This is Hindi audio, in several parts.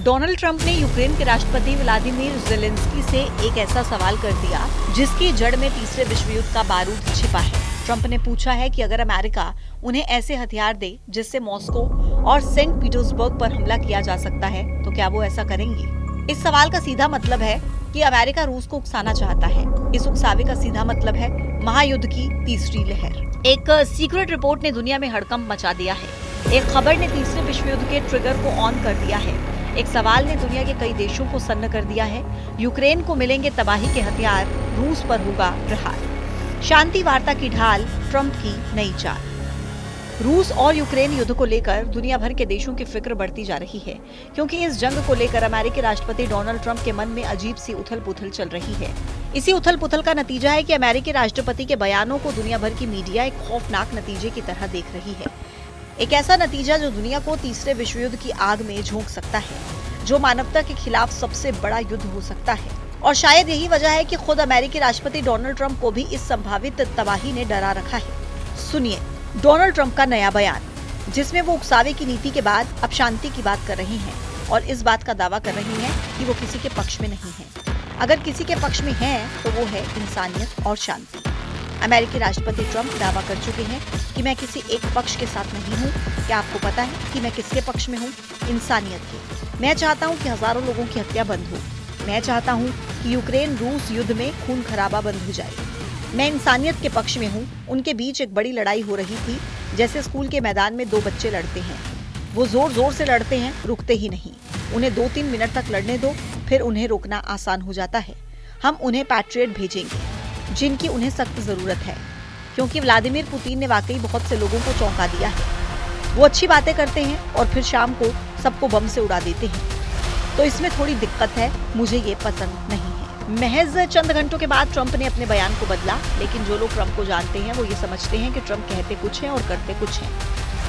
डोनाल्ड ट्रंप ने यूक्रेन के राष्ट्रपति व्लादिमीर ज़ेलेंस्की से एक ऐसा सवाल कर दिया जिसकी जड़ में तीसरे विश्व युद्ध का बारूद छिपा है। ट्रंप ने पूछा है कि अगर अमेरिका उन्हें ऐसे हथियार दे जिससे मॉस्को और सेंट पीटर्सबर्ग पर हमला किया जा सकता है तो क्या वो ऐसा करेंगे। इस सवाल का सीधा मतलब है कि अमेरिका रूस को उकसाना चाहता है। इस उकसावे का सीधा मतलब है महायुद्ध की तीसरी लहर। एक सीक्रेट रिपोर्ट ने दुनिया में हड़कंप मचा दिया है। एक खबर ने तीसरे विश्व युद्ध के ट्रिगर को ऑन कर दिया है। एक सवाल ने दुनिया के कई देशों को सन्न कर दिया है। यूक्रेन को मिलेंगे तबाही के हथियार, रूस पर होगा प्रहार। शांति वार्ता की ढाल, ट्रंप की नई चाल। रूस और यूक्रेन युद्ध को लेकर दुनिया भर के देशों की फिक्र बढ़ती जा रही है, क्योंकि इस जंग को लेकर अमेरिकी राष्ट्रपति डोनाल्ड ट्रंप के मन में अजीब सी उथल-पुथल चल रही है। इसी उथल-पुथल का नतीजा है कि अमेरिकी राष्ट्रपति के बयानों को दुनिया भर की मीडिया एक खौफनाक नतीजे की तरह देख रही है। एक ऐसा नतीजा जो दुनिया को तीसरे विश्व युद्ध की आग में झोंक सकता है, जो मानवता के खिलाफ सबसे बड़ा युद्ध हो सकता है। और शायद यही वजह है कि खुद अमेरिकी राष्ट्रपति डोनाल्ड ट्रंप को भी इस संभावित तबाही ने डरा रखा है। सुनिए डोनाल्ड ट्रंप का नया बयान, जिसमें वो उकसावे की नीति के बाद अब शांति की बात कर रही हैं और इस बात का दावा कर रही हैं कि वो किसी के पक्ष में नहीं है। अगर किसी के पक्ष में है तो वो है इंसानियत और शांति। अमेरिकी राष्ट्रपति ट्रंप दावा कर चुके हैं कि मैं किसी एक पक्ष के साथ नहीं हूँ। क्या आपको पता है कि मैं किसके पक्ष में हूँ? इंसानियत के। मैं चाहता हूँ कि हजारों लोगों की हत्या बंद हो। मैं चाहता हूँ कि यूक्रेन रूस युद्ध में खून खराबा बंद हो जाए। मैं इंसानियत के पक्ष में हूँ। उनके बीच एक बड़ी लड़ाई हो रही थी, जैसे स्कूल के मैदान में दो बच्चे लड़ते हैं। वो जोर जोर से लड़ते हैं, रुकते ही नहीं। उन्हें 2-3 मिनट तक लड़ने दो, फिर उन्हें रोकना आसान हो जाता है। हम उन्हें पैट्रियट भेजेंगे, जिनकी उन्हें सख्त जरूरत है, क्योंकि व्लादिमीर पुतिन ने वाकई बहुत से लोगों को चौंका दिया है। वो अच्छी बातें करते हैं और फिर शाम को सबको बम से उड़ा देते हैं। तो इसमें थोड़ी दिक्कत है, मुझे ये पसंद नहीं है। महज चंद घंटों के बाद ट्रंप ने अपने बयान को बदला, लेकिन जो लोग ट्रंप को जानते हैं वो ये समझते हैं कि ट्रंप कहते कुछ है और करते कुछ है।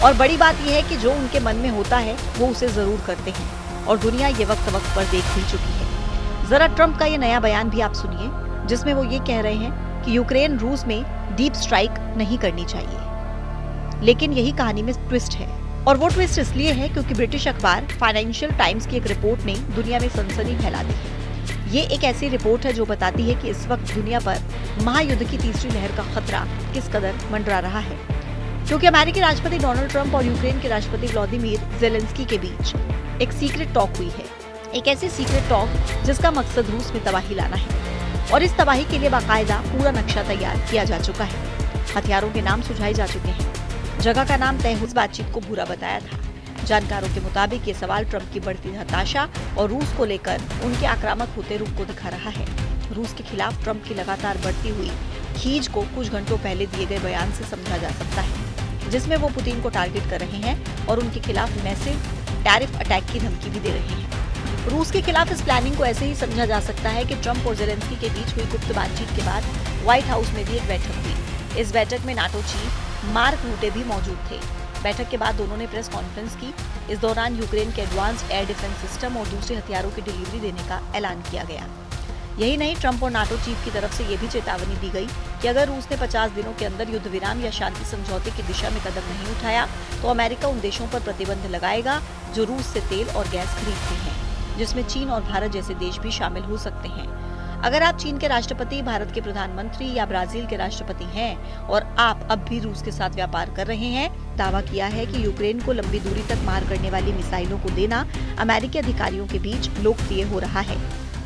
और बड़ी बात यह है कि जो उनके मन में होता है वो उसे जरूर करते हैं, और दुनिया ये वक्त वक्त पर देख भी चुकी है। जरा ट्रंप का ये नया बयान भी आप सुनिए, जिसमें वो ये कह रहे हैं कि यूक्रेन रूस में डीप स्ट्राइक नहीं करनी चाहिए। लेकिन यही कहानी में ट्विस्ट है, और वो ट्विस्ट इसलिए है क्योंकि ब्रिटिश अखबार फाइनेंशियल टाइम्स की एक रिपोर्ट ने दुनिया में सनसनी फैला दी है। ये एक ऐसी रिपोर्ट है जो बताती है कि इस वक्त दुनिया पर महायुद्ध की तीसरी लहर का खतरा किस कदर मंडरा रहा है, क्योंकि अमेरिकी राष्ट्रपति डोनाल्ड ट्रंप और यूक्रेन के राष्ट्रपति व्लादिमीर ज़ेलेंस्की के बीच एक सीक्रेट टॉक हुई है। एक ऐसी सीक्रेट टॉक जिसका मकसद रूस में तबाही लाना है, और इस तबाही के लिए बाकायदा पूरा नक्शा तैयार किया जा चुका है। हथियारों के नाम सुझाए जा चुके हैं, जगह का नाम तय हुई। बातचीत को बुरा बताया था। जानकारों के मुताबिक ये सवाल ट्रंप की बढ़ती हताशा और रूस को लेकर उनके आक्रामक होते रुख को दिखा रहा है। रूस के खिलाफ ट्रंप की लगातार बढ़ती हुई खींच को कुछ घंटों पहले दिए गए बयान से समझा जा सकता है, जिसमें वो पुतिन को टारगेट कर रहे हैं और उनके खिलाफ मैसिव टैरिफ अटैक की धमकी भी दे रहे हैं। रूस के खिलाफ इस प्लानिंग को ऐसे ही समझा जा सकता है कि ट्रंप और ज़ेलेंस्की के बीच हुई गुप्त बातचीत के बाद व्हाइट हाउस में भी एक बैठक हुई। इस बैठक में नाटो चीफ मार्क रूटे भी मौजूद थे। बैठक के बाद दोनों ने प्रेस कॉन्फ्रेंस की। इस दौरान यूक्रेन के एडवांस्ड एयर डिफेंस सिस्टम और दूसरे हथियारों की डिलीवरी देने का ऐलान किया गया। यही नहीं, ट्रंप और नाटो चीफ की तरफ से ये भी चेतावनी दी गई कि अगर रूस ने 50 दिनों के अंदर युद्ध विराम या शांति समझौते की दिशा में कदम नहीं उठाया तो अमेरिका उन देशों पर प्रतिबंध लगाएगा जो रूस से तेल और गैस खरीदते हैं, जिसमें चीन और भारत जैसे देश भी शामिल हो सकते हैं। अगर आप चीन के राष्ट्रपति, भारत के प्रधानमंत्री या ब्राजील के राष्ट्रपति हैं और आप अब भी रूस के साथ व्यापार कर रहे हैं, दावा किया है कि यूक्रेन को लंबी दूरी तक मार करने वाली मिसाइलों को देना अमेरिकी अधिकारियों के बीच लोकप्रिय हो रहा है।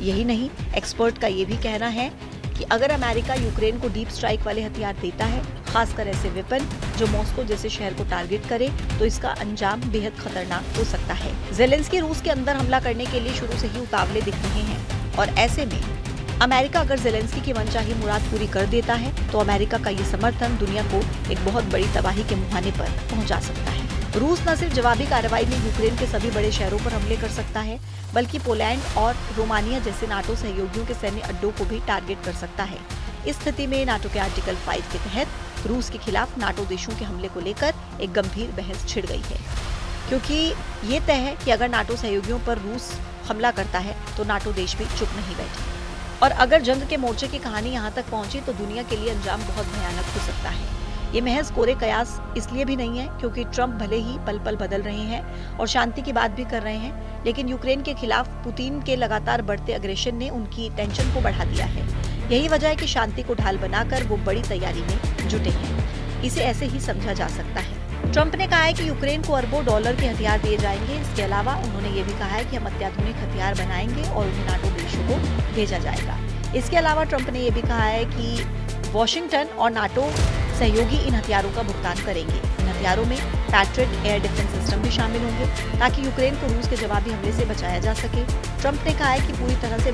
यही नहीं, एक्सपर्ट का ये भी कहना है कि अगर अमेरिका यूक्रेन को डीप स्ट्राइक वाले हथियार देता है, खासकर ऐसे वेपन जो मॉस्को जैसे शहर को टारगेट करे, तो इसका अंजाम बेहद खतरनाक हो सकता है। ज़ेलेंस्की रूस के अंदर हमला करने के लिए शुरू से ही उतावले दिख रहे हैं, और ऐसे में अमेरिका अगर ज़ेलेंस्की की मनचाही मुराद पूरी कर देता है तो अमेरिका का ये समर्थन दुनिया को एक बहुत बड़ी तबाही के मुहाने पर पहुंचा सकता है। रूस न सिर्फ जवाबी कार्रवाई में यूक्रेन के सभी बड़े शहरों पर हमले कर सकता है, बल्कि पोलैंड और रोमानिया जैसे नाटो सहयोगियों के सैन्य अड्डों को भी टारगेट कर सकता है। इस स्थिति में नाटो के आर्टिकल 5 के तहत रूस के खिलाफ नाटो देशों के हमले को लेकर एक गंभीर बहस छिड़ गई है, क्योंकि ये तय है कि अगर नाटो सहयोगियों पर रूस हमला करता है तो नाटो देश भी चुप नहीं बैठे, और अगर जंग के मोर्चे की कहानी यहाँ तक पहुंची तो दुनिया के लिए अंजाम बहुत भयानक हो सकता है। ये महज कोरे कयास इसलिए भी नहीं है क्योंकि ट्रंप भले ही पल पल बदल रहे हैं और शांति की बात भी कर रहे हैं, लेकिन यूक्रेन के खिलाफ पुतिन के लगातार बढ़ते अग्रेशन ने उनकी टेंशन को बढ़ा दिया है। यही वजह है कि शांति को ढाल बनाकर वो बड़ी तैयारी में जुटे हैं। इसे ऐसे ही समझा जा सकता है। ट्रंप ने कहा है कि यूक्रेन को अरबों डॉलर के हथियार दिए जाएंगे। इसके अलावा उन्होंने ये भी कहा है कि हम अत्याधुनिक हथियार बनाएंगे और उन्हें नाटो देशों को भेजा जाएगा। इसके अलावा ट्रंप ने ये भी कहा है कि वॉशिंगटन और नाटो सहयोगी इन हथियारों का भुगतान करेंगे। इन हथियारों में पैट्रियट एयर डिफेंस सिस्टम भी शामिल होंगे ताकि यूक्रेन को रूस के जवाबी हमले से बचाया जा सके। ट्रंप ने कहा है कि पूरी तरह से